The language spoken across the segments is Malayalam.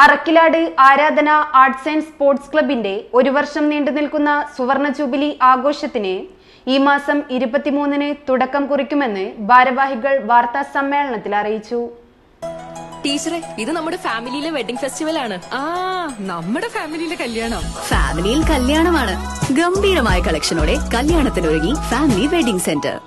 അറക്കിലാട് ആരാധന ആർട്സ് ആൻഡ് സ്പോർട്സ് ക്ലബിന്റെ ഒരു വർഷം നീണ്ടു നിൽക്കുന്ന സുവർണ ജൂബിലി ആഘോഷത്തിന് ഈ മാസം 23-ന് തുടക്കം കുറിക്കുമെന്ന് ഭാരവാഹികൾ വാർത്താ സമ്മേളനത്തിൽ അറിയിച്ചു. ടീച്ചറെ, ഇത് നമ്മുടെ ഫാമിലിയിലെ വെഡിങ് ഫെസ്റ്റിവൽ ആണ്. നമ്മുടെ ഫാമിലിയിലെ കല്യാണം. ഫാമിലിയിൽ കല്യാണമാണ്. ഗംഭീരമായ കളക്ഷനോടെ കല്യാണത്തിനൊരുങ്ങി ഫാമിലി വെഡിംഗ് സെന്റർ.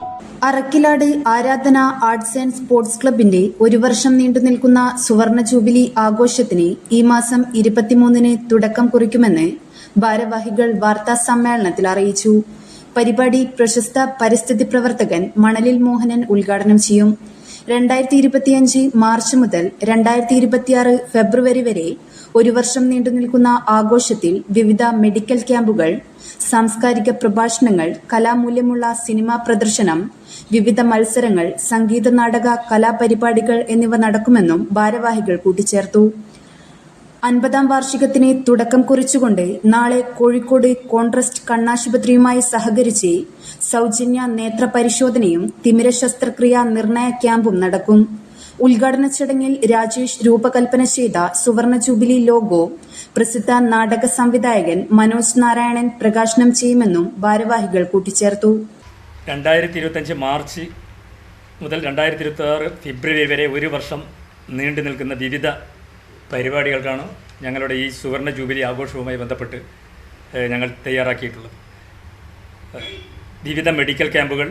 അറക്കിലാട് ആരാധന ആർട്സ് ആൻഡ് സ്പോർട്സ് ക്ലബിന്റെ ഒരു വർഷം നീണ്ടു നിൽക്കുന്ന സുവർണ ജൂബിലി ആഘോഷത്തിന് ഈ മാസം 23-ന് തുടക്കം കുറിക്കുമെന്ന് ഭാരവാഹികൾ വാർത്താ സമ്മേളനത്തിൽ അറിയിച്ചു. പരിപാടി പ്രശസ്ത പരിസ്ഥിതി പ്രവർത്തകൻ മണലിൽ മോഹനൻ ഉദ്ഘാടനം ചെയ്യും. 2025 മാർച്ച് മുതൽ 2026 ഫെബ്രുവരി വരെ ഒരു വർഷം നീണ്ടു നിൽക്കുന്ന ആഘോഷത്തിൽ വിവിധ മെഡിക്കൽ ക്യാമ്പുകൾ, സാംസ്കാരിക പ്രഭാഷണങ്ങൾ, കലാമൂല്യമുള്ള സിനിമാ പ്രദർശനം, വിവിധ മത്സരങ്ങൾ, സംഗീത നാടക കലാപരിപാടികൾ എന്നിവ നടക്കുമെന്നും ഭാരവാഹികൾ കൂട്ടിച്ചേർത്തു. 50-ാം വാർഷികത്തിന് തുടക്കം കുറിച്ചുകൊണ്ട് നാളെ കോഴിക്കോട് കോൺട്രസ്റ്റ് കണ്ണാശുപത്രിയുമായി സഹകരിച്ച് സൗജന്യ നേത്ര പരിശോധനയും തിമിര ശസ്ത്രക്രിയാ നിർണയ ക്യാമ്പും നടക്കും. ഉദ്ഘാടന ചടങ്ങിൽ രാജേഷ് രൂപകൽപ്പന ചെയ്ത സുവർണ ജൂബിലി ലോഗോ പ്രസിദ്ധ നാടക സംവിധായകൻ മനോജ് നാരായണൻ പ്രകാശനം ചെയ്യുമെന്നും ഭാരവാഹികൾ കൂട്ടിച്ചേർത്തു. 2025 മാർച്ച് മുതൽ 2026 ഫെബ്രുവരി വരെ ഒരു വർഷം നീണ്ടു നിൽക്കുന്ന വിവിധ പരിപാടികൾക്കാണ് ഞങ്ങളുടെ ഈ സുവർണ ജൂബിലി ആഘോഷവുമായി ബന്ധപ്പെട്ട് ഞങ്ങൾ തയ്യാറാക്കിയിട്ടുള്ളത്. വിവിധ മെഡിക്കൽ ക്യാമ്പുകൾ,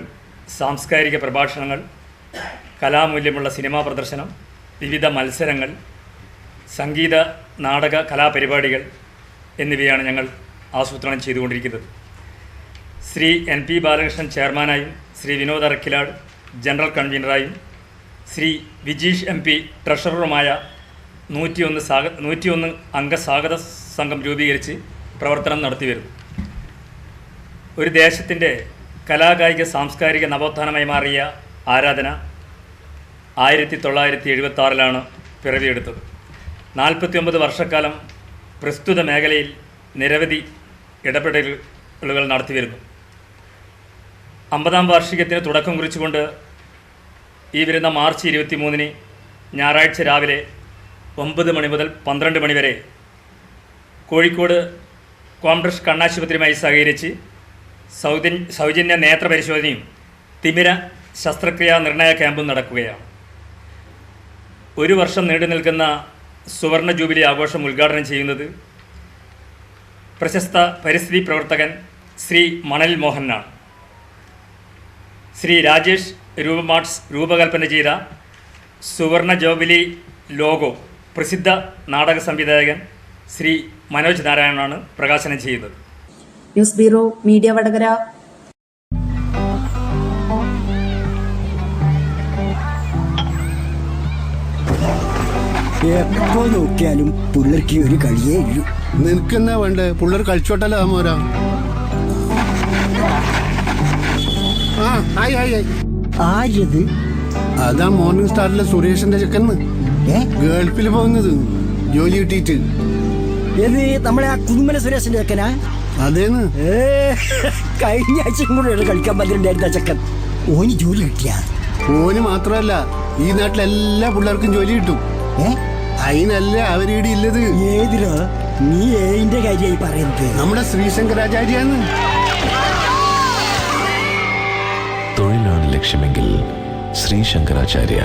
സാംസ്കാരിക പ്രഭാഷണങ്ങൾ, കലാമൂല്യമുള്ള സിനിമാ പ്രദർശനം, വിവിധ മത്സരങ്ങൾ, സംഗീത നാടക കലാപരിപാടികൾ എന്നിവയാണ് ഞങ്ങൾ ആസൂത്രണം ചെയ്തുകൊണ്ടിരിക്കുന്നത്. ശ്രീ NP ബാലകൃഷ്ണൻ ചെയർമാനായും ശ്രീ വിനോദ് അറക്കിലാട് ജനറൽ കൺവീനറായും ശ്രീ വിജീഷ് MP ട്രഷററുമായ 101 അംഗ സ്വാഗത സംഘം രൂപീകരിച്ച് പ്രവർത്തനം നടത്തിവരുന്നു. ഒരു ദേശത്തിൻ്റെ കലാകായിക സാംസ്കാരിക നവോത്ഥാനമായി മാറിയ ആരാധന 1976 പിറവിയെടുത്തത്. 49 വർഷക്കാലം പ്രസ്തുത മേഖലയിൽ നിരവധി ഇടപെടലുകൾ നടത്തിവരുന്നു. 50-ാം വാർഷികത്തിന് തുടക്കം കുറിച്ചുകൊണ്ട് ഈ വരുന്ന മാർച്ച് 23-ന് ഞായറാഴ്ച രാവിലെ 9 മണി മുതൽ 12 മണി വരെ കോഴിക്കോട് കോൺട്രസ്റ്റ് കണ്ണാശുപത്രിയുമായി സഹകരിച്ച് സൗജന്യ നേത്ര പരിശോധനയും തിമിര ശസ്ത്രക്രിയാ നിർണയ ക്യാമ്പും നടക്കുകയാണ്. ഒരു വർഷം നീണ്ടു നിൽക്കുന്ന സുവർണ ജൂബിലി ആഘോഷം ഉദ്ഘാടനം ചെയ്യുന്നത് പ്രശസ്ത പരിസ്ഥിതി പ്രവർത്തകൻ ശ്രീ മണലിൽ മോഹനാണ്. ശ്രീ രാജേഷ് രൂപകൽപ്പന ചെയ്ത സുവർണ ജൂബിലി ലോഗോ പ്രസിദ്ധ നാടക സംവിധായകൻ ശ്രീ മനോജ് നാരായണനാണ് പ്രകാശനം ചെയ്യുന്നത്. News bureau media Vadakara. എപ്പോ നോക്കിയാലും പിള്ളേർക്ക് ഒരു കളിയേ ഇല്ലു. നിനക്കെന്നാ വേണ്ടേ? പിള്ളേർ കളിച്ചോട്ടല്ലോ മോരാ. ആര്യത്? അതാ മോർണിംഗ് സ്റ്റാറിലെ സുരേഷിന്റെ ചെക്കന്ന് ഗൾഫിൽ പോകുന്നത് ജോലി കിട്ടിയിട്ട്. ഏത് നമ്മളെ ആ കുടുംബന സുരേഷിന്റെ ചെക്കനാ? അതേന്ന്. കഴിഞ്ഞ ആഴ്ചയും കൂടെ കളിക്കാൻ പറ്റിണ്ടായിരുന്ന ചെക്കൻ. ഓന് ജോലി കിട്ടിയാ? ഓന് മാത്രമല്ല, ഈ നാട്ടിലെ എല്ലാ പിള്ളേർക്കും ജോലി കിട്ടും. അതിനല്ല അവരീടെ ഇല്ലത്. ഏതിലോ? നീ ഏതിന്റെ കാര്യമായി പറയുന്നത്? നമ്മുടെ ശ്രീശങ്കരാചാര്യാണ്. തൊഴിലാണ് ലക്ഷ്യമെങ്കിൽ ശ്രീശങ്കരാചാര്യ